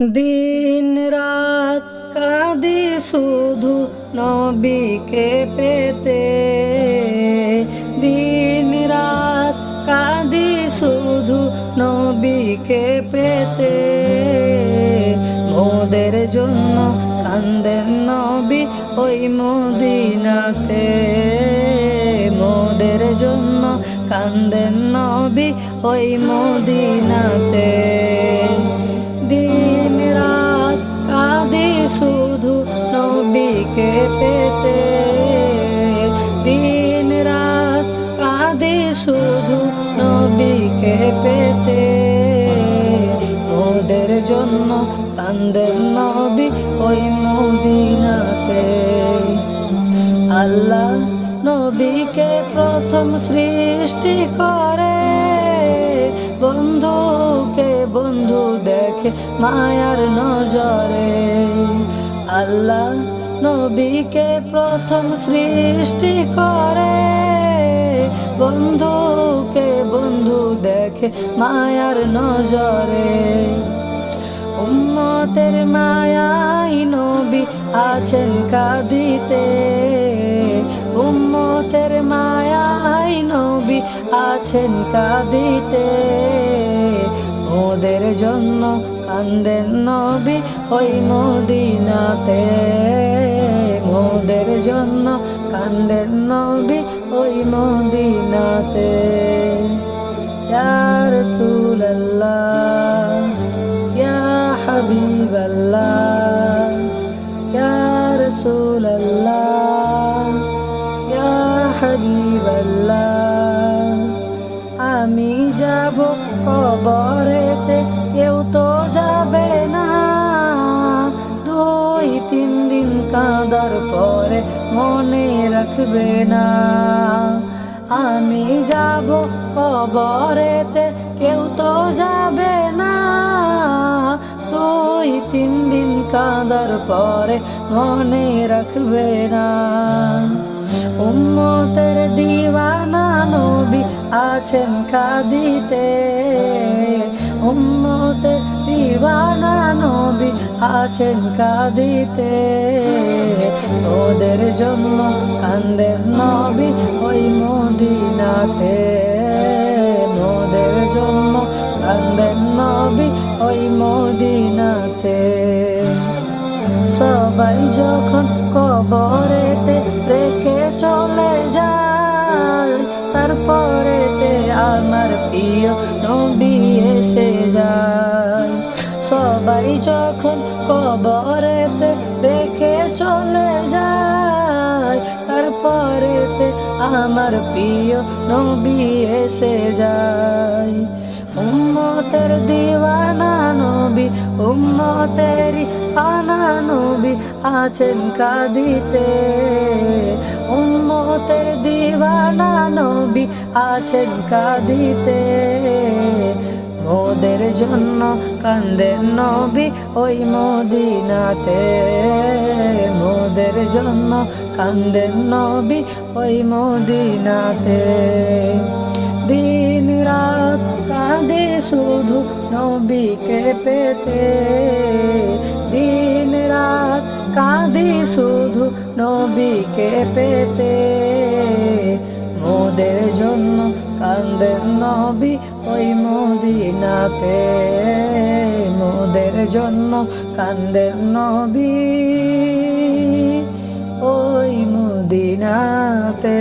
দিন রাত কাঁদি শুধু নবীকে পেতে, দিন রাত কাঁদি শুধু নবীকে পেতে। মোদের জন্য কান্দেন নবী ওই মদিনাতে, মোদের জন্য কান্দেন নবী ওই মদিনাতে। দিন রাত কাঁদি শুধু নবীকে পেতে, দিন রাত কাঁদি শুধু নবীকে পেতে। মোদের জন্য কান্দেন নবী ওই মদিনাতে। আল্লাহ নবীকে প্রথম সৃষ্টি করে, বন্ধুকে বন্ধু দেখে মায়ার নজরে। আল্লাহ নবীকে প্রথম সৃষ্টি করে, বন্ধুকে বন্ধু দেখে মায়ার নজরে। উম্মতের মায়াই নবী আছেন কাঁদিতে, উম্মতের মায়াই নবী আছেন কাঁদিতে। মোদের জন্য কান্দেন নবী ওই মদিনাতে, মোদের জন্য কান্দেন নবী ওই মদিনাতে। ইয়া রাসূলুল্লাহ ইয়া হাবিবাল্লাহ, ইয়া রাসূলুল্লাহ ইয়া হাবিবাল্লাহ। আমি যাব কবরেতে, কেউ তো যাবে না, 2-3 দিন কাঁদার পরে মনে রাখবে না। আমি যাব কবরেতে, কেউ তো যাবে না, 2-3 দিন কাঁদার পরে মনে রাখবে না। উম্মতের দিওয়ানা নবী আছেন কাঁদিতে, উম্মতের দিওয়ানা নবী আছেন কাঁদিতে। ওদের জন্য কান্দেন নবী ওই মদিনাতে, মোদের জন্য কান্দেন নবী ওই মদিনাতে। সবাই যখন কবরেতে রেখে চলে যায়, তারপরেতে আমার প্রিয় নবী এসে যায়। সবাই যখন কবরেতে রেখে চলে যায়, তারপরেতে আমার প্রিয় নবী এসে যায়। উম্মতের দিওয়ানা নবী, উম্মতের ফানা নবী আছেন কাঁদিতে, উম্মতের দিওয়ানা নবী আছেন কাঁদিতে। মোদের জন্য কান্দেন নবী ওই মদিনাতে, মোদের জন্য কান্দেন নবী ওই মদিনাতে। দিন রাত কাঁদে শুধু নবীকে পেতে, দিন রাত কাঁদি শুধু নবীকে পেতে। মোদের জন্য কান্দেন নবী ওই মদিনাতে, মোদের জন্য কান্দেন নবী ওই মদিনাতে।